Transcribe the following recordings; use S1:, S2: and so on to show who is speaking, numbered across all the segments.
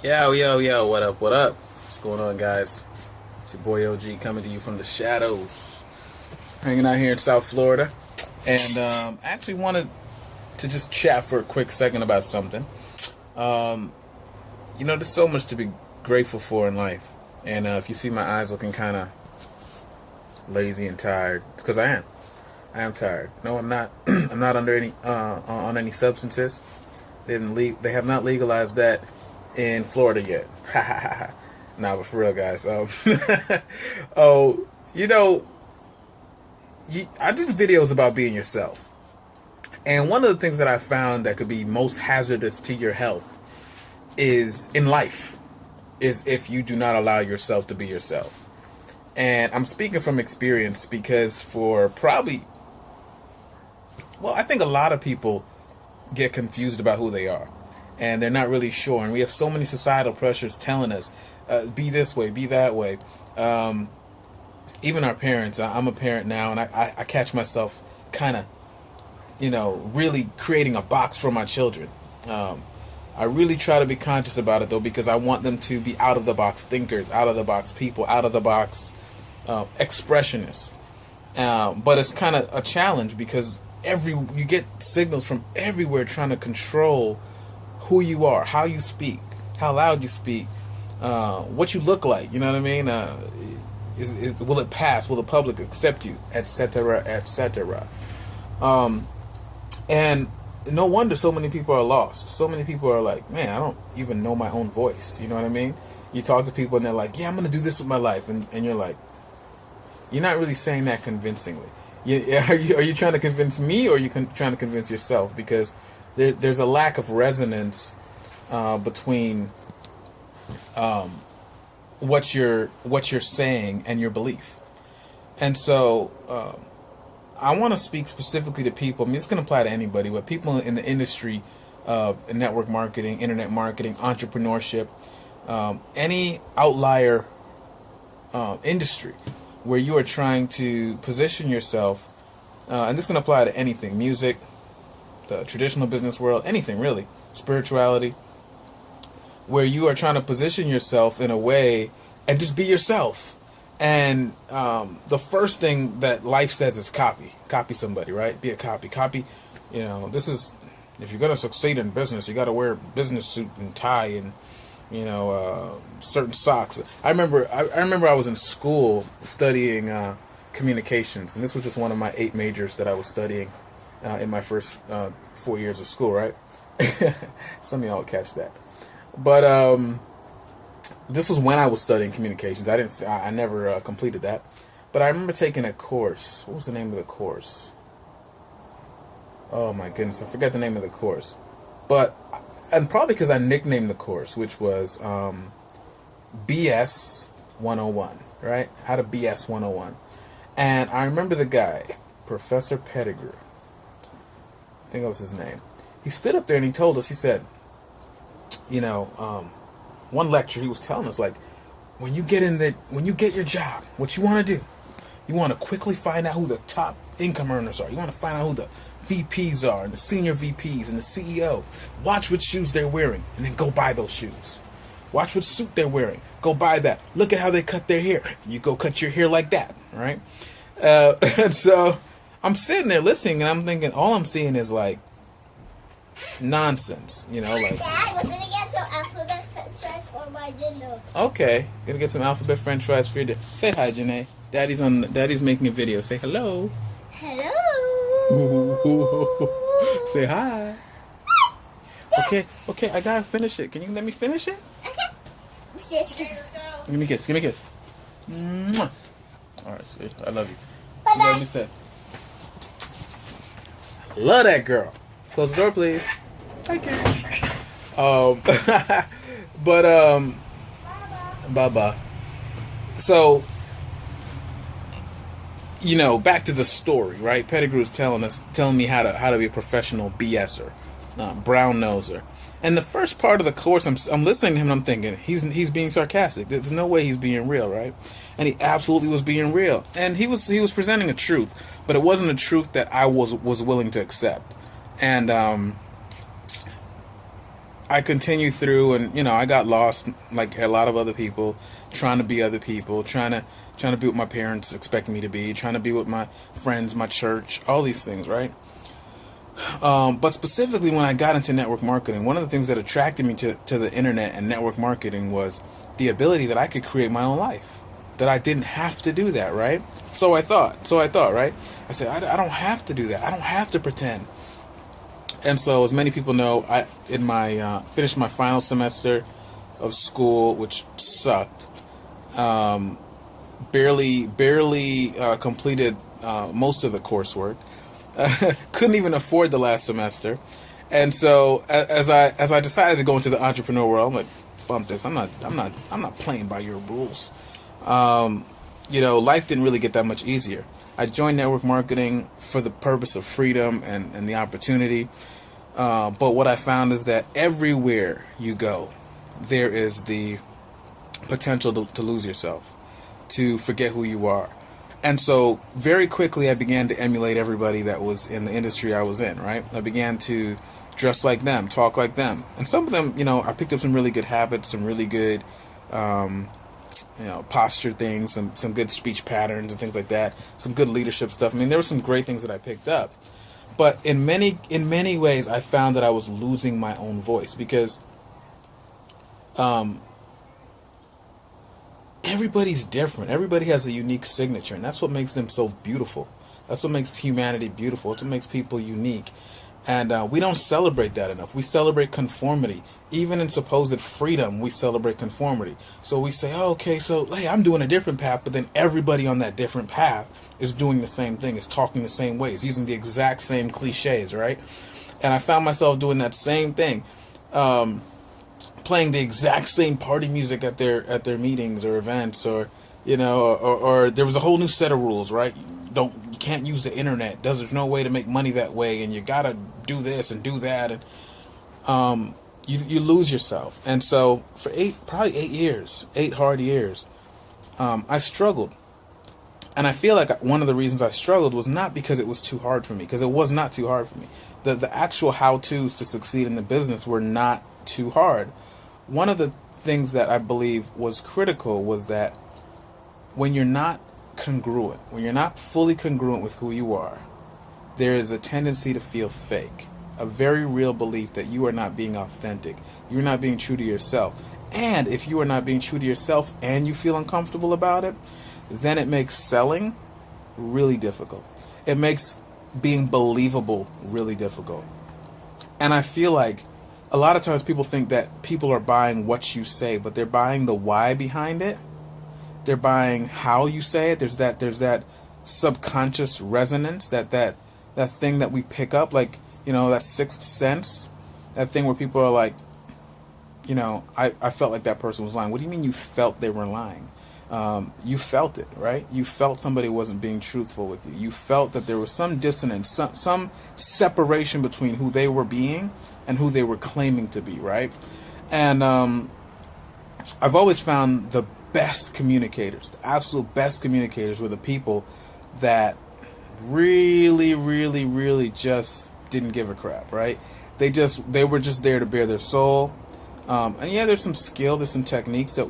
S1: Yo, yo, yo, what up, what up? What's going on, guys? It's your boy OG coming to you from the shadows. Hanging out here in South Florida. And I actually wanted to just chat for a quick second about something. There's so much to be grateful for in life. And if you see my eyes looking kind of lazy and tired, it's because I am. I am tired. No, I'm not. I'm not under any on any substances. They have not legalized that in Florida yet. Nah, but for real, guys. Oh, I did videos about being yourself, and one of the things that I found that could be most hazardous to your health is in life is if you do not allow yourself to be yourself. And I'm speaking from experience because I think a lot of people get confused about who they are, and they're not really sure. And we have so many societal pressures telling us, be this way, be that way. Even our parents. I'm a parent now, and I catch myself kind of, really creating a box for my children. I really try to be conscious about it, though, because I want them to be out of the box thinkers, out of the box people, out of the box expressionists. But it's kind of a challenge because you get signals from everywhere trying to control who you are, how you speak, how loud you speak, what you look like. You know what I mean? Will it pass? Will the public accept you, etc., etc. And no wonder so many people are lost. So many people are like, man, I don't even know my own voice. You know what I mean? You talk to people and they're like, yeah, I'm going to do this with my life. And you're like, you're not really saying that convincingly. Are you trying to convince me, or are you trying to convince yourself? Because there's a lack of resonance between what you're saying and your belief. And so I want to speak specifically to people. I mean, it's going to apply to anybody, but people in the industry of network marketing, internet marketing, entrepreneurship, any outlier industry where you are trying to position yourself, and this can apply to anything: music, the traditional business world, anything really, spirituality, where you are trying to position yourself in a way and just be yourself. And the first thing that life says is copy somebody, right? Be a copy. This is, if you're going to succeed in business, you got to wear a business suit and tie and certain socks. I remember I was in school studying communications, and this was just one of my 8 majors that I was studying in my first 4 years of school, right? Some of y'all will catch that. But this was when I was studying communications. I never completed that, but I remember taking a course. What was the name of the course? Oh my goodness, I forget the name of the course. And probably because I nicknamed the course, which was BS 101, right? How to BS 101. And I remember the guy, Professor Pettigrew. I think that was his name. He stood up there and he told us, he said, one lecture he was telling us, like, when you get your job, what you want to do, you want to quickly find out who the top income earners are. You want to find out who the VPs are, and the senior VPs, and the CEO. Watch what shoes they're wearing, and then go buy those shoes. Watch what suit they're wearing. Go buy that. Look at how they cut their hair. You go cut your hair like that, right? And so I'm sitting there listening, and I'm thinking, all I'm seeing is like nonsense, like.
S2: Dad, we're gonna get some alphabet French fries for my dinner.
S1: Okay, gonna get some alphabet French fries for your dinner. Say hi, Janae. Daddy's making a video. Say hello.
S2: Hello.
S1: Say hi. Okay, I gotta finish it. Can you let me finish it?
S2: Okay. Let's go.
S1: Give me a kiss. Mwah. All right, sweet. I love you.
S2: Bye-bye.
S1: Let me say. Love that girl. Close the door, please. Okay. Bye-bye. So, back to the story, right? Pettigrew's telling me how to be a professional BSer, brown noser. And the first part of the course, I'm listening to him and I'm thinking, he's being sarcastic. There's no way he's being real, right? And he absolutely was being real. And he was presenting a truth, but it wasn't a truth that I was willing to accept. And I continued through, and I got lost like a lot of other people, trying to be other people, trying to be what my parents expect me to be, trying to be with my friends, my church, all these things, right? But specifically when I got into network marketing, one of the things that attracted me to the internet and network marketing was the ability that I could create my own life, that I didn't have to do that, right? So I thought, right? I said, I don't have to do that. I don't have to pretend. And so, as many people know, I finished my final semester of school, which sucked. Barely completed most of the coursework. Couldn't even afford the last semester. And so, as I decided to go into the entrepreneur world, I'm like, bump this. I'm not playing by your rules. Life didn't really get that much easier. I joined network marketing for the purpose of freedom and the opportunity. But what I found is that everywhere you go, there is the potential to lose yourself, to forget who you are. And so very quickly I began to emulate everybody that was in the industry I was in, right? I began to dress like them, talk like them. And some of them, I picked up some really good habits, some really good posture things, some good speech patterns and things like that, some good leadership stuff. I mean, there were some great things that I picked up. But in many ways, I found that I was losing my own voice because everybody's different. Everybody has a unique signature, and that's what makes them so beautiful. That's what makes humanity beautiful. It's what makes people unique. And we don't celebrate that enough. We celebrate conformity. Even in supposed freedom, we celebrate conformity. So we say, oh, okay, so hey, I'm doing a different path, but then everybody on that different path is doing the same thing, is talking the same ways, using the exact same cliches, right? And I found myself doing that same thing, playing the exact same party music at their meetings or events, or or there was a whole new set of rules, right? You can't use the internet. There's no way to make money that way, and you gotta do this and do that, and you lose yourself. And so for 8 hard years, I struggled. And I feel like one of the reasons I struggled was not because it was too hard for me, because it was not too hard for me. The actual how-tos to succeed in the business were not too hard. One of the things that I believe was critical was that when you're not congruent, when you're not fully congruent with who you are, there is a tendency to feel fake. A very real belief that you are not being authentic. You're not being true to yourself. And if you are not being true to yourself and you feel uncomfortable about it, then it makes selling really difficult. It makes being believable really difficult. And I feel like a lot of times people think that people are buying what you say, but they're buying the why behind it. They're buying how you say it. There's that subconscious resonance, that thing that we pick up, like, that sixth sense, that thing where people are like, I felt like that person was lying. What do you mean you felt they were lying? You felt it, right? You felt somebody wasn't being truthful with you. You felt that there was some dissonance, some separation between who they were being and who they were claiming to be, right? And I've always found the best communicators, the absolute best communicators, were the people that really, really, really just didn't give a crap, right? They were just there to bare their soul. And yeah, there's some skill, there's some techniques that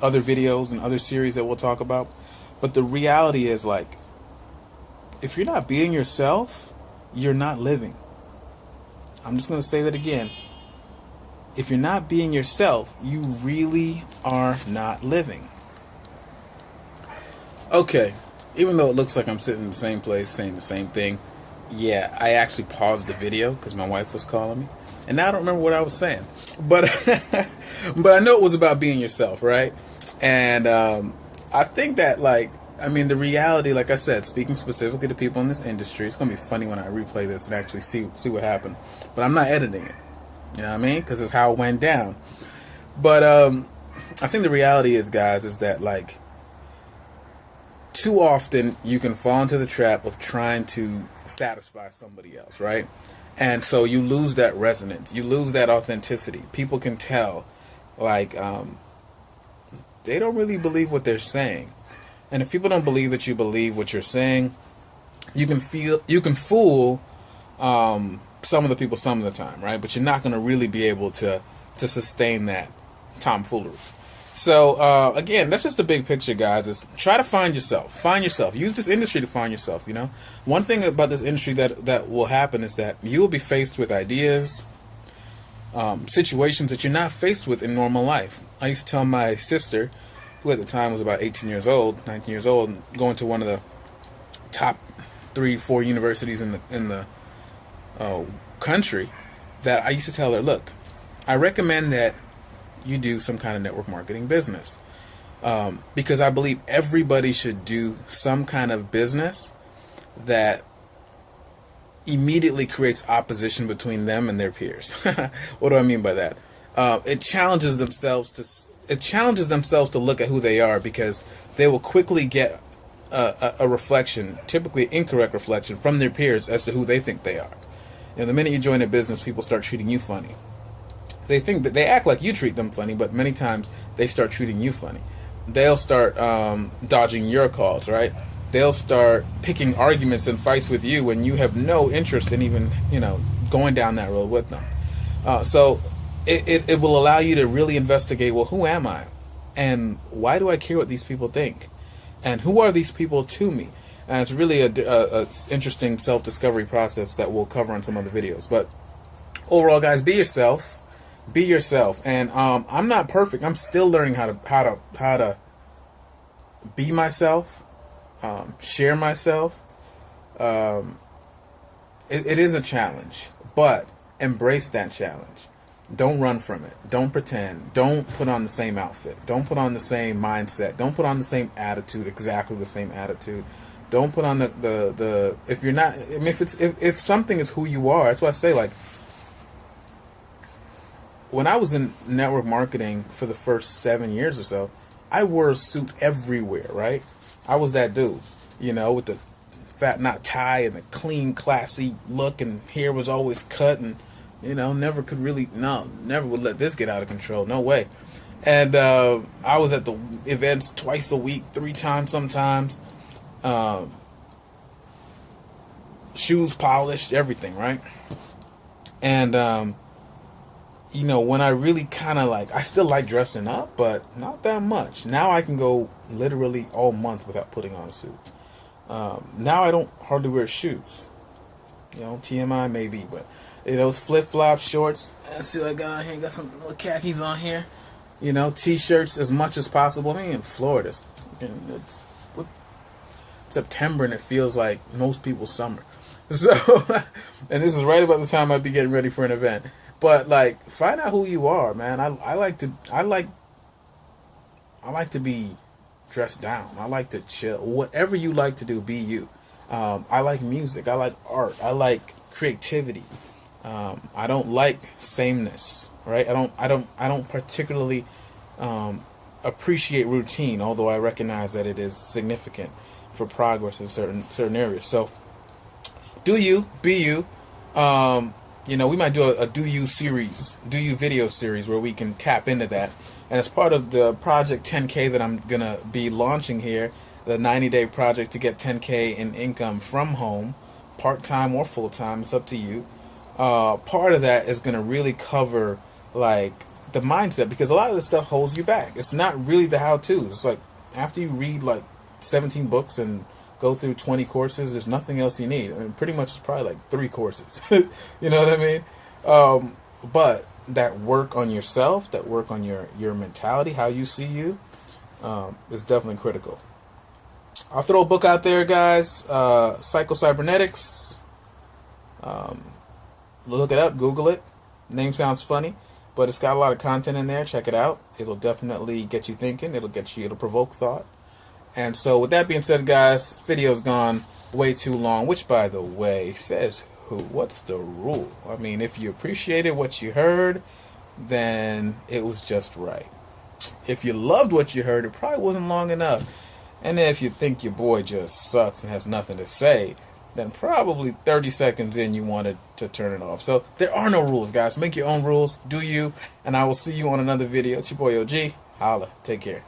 S1: other videos and other series that we'll talk about. But the reality is, like, if you're not being yourself, you're not living. I'm just going to say that again. If you're not being yourself, you really are not living. Okay, even though it looks like I'm sitting in the same place saying the same thing, yeah, I actually paused the video because my wife was calling me. And now I don't remember what I was saying. But but I know it was about being yourself, right? And I think that, the reality, like I said, speaking specifically to people in this industry, it's going to be funny when I replay this and actually see what happened. But I'm not editing it. You know what I mean? Because it's how it went down. But I think the reality is, guys, is that, too often you can fall into the trap of trying to satisfy somebody else, right? And so you lose that resonance. You lose that authenticity. People can tell, they don't really believe what they're saying. And if people don't believe that you believe what you're saying, you can fool some of the people some of the time, right? But you're not going to really be able to sustain that tomfoolery. So again, that's just the big picture, guys. Is try to find yourself. Find yourself. Use this industry to find yourself. You know, one thing about this industry that will happen is that you will be faced with ideas, situations that you're not faced with in normal life. I used to tell my sister, who at the time was about 19 years old, going to one of the top 3-4 universities in the country, that I used to tell her, look, I recommend that you do some kind of network marketing business, because I believe everybody should do some kind of business that immediately creates opposition between them and their peers. What do I mean by that? It challenges themselves to look at who they are, because they will quickly get a reflection, typically an incorrect reflection, from their peers as to who they think they are. You know, the minute you join a business, people start treating you funny. They think that they act like you treat them funny, but many times they start treating you funny. They'll start dodging your calls, right? They'll start picking arguments and fights with you when you have no interest in even, going down that road with them. So it will allow you to really investigate, well, who am I? And why do I care what these people think? And who are these people to me? And it's really a interesting self-discovery process that we'll cover in some other videos. But overall, guys, be yourself. Be yourself. And I'm not perfect. I'm still learning how to be myself, share myself. It is a challenge, but embrace that challenge. Don't run from it. Don't pretend. Don't put on the same outfit. Don't put on the same mindset. Don't put on the same attitude, exactly the same attitude. Don't put on the if you're not, I mean, if something is who you are, that's why I say, like, when I was in network marketing for the first 7 years or so, I wore a suit everywhere, right? I was that dude, with the fat knot tie and the clean, classy look, and hair was always cut, and never would let this get out of control. No way. And I was at the events twice a week, 3 times sometimes. Shoes polished, everything, right? And when I really kind of I still like dressing up, but not that much. Now I can go literally all month without putting on a suit. Now I don't hardly wear shoes. TMI maybe, but those flip-flops, shorts. Let's see what I got on here. Got some little khakis on here. T-shirts as much as possible. I mean, in Florida, it's September, and it feels like most people's summer. So, and this is right about the time I'd be getting ready for an event. But find out who you are, man. I like to be dressed down. I like to chill. Whatever you like to do, be you. I like music. I like art. I like creativity. I don't like sameness, right? I don't particularly appreciate routine, although I recognize that it is significant for progress in certain areas. So, do you, be you. We might do a do you video series where we can tap into that. And as part of the Project 10K that I'm going to be launching here, the 90-day project to get 10K in income from home, part-time or full-time, it's up to you. Part of that is going to really cover the mindset, because a lot of this stuff holds you back. It's not really the how-to. It's after you read 17 books and go through 20 courses, there's nothing else you need. I mean, pretty much it's probably 3 courses. You know what I mean? But that work on yourself, that work on your mentality, how you see you, is definitely critical. I'll throw a book out there, guys. Psycho-Cybernetics. Look it up, Google it. Name sounds funny, but it's got a lot of content in there. Check it out. It'll definitely get you thinking. It'll provoke thought. And so with that being said, guys, video's gone way too long, which, by the way, says who? What's the rule? I mean, if you appreciated what you heard, then it was just right. If you loved what you heard, it probably wasn't long enough. And then if you think your boy just sucks and has nothing to say, then probably 30 seconds in you wanted to turn it off. So there are no rules, guys. Make your own rules. Do you. And I will see you on another video. It's your boy OG. Holla. Take care.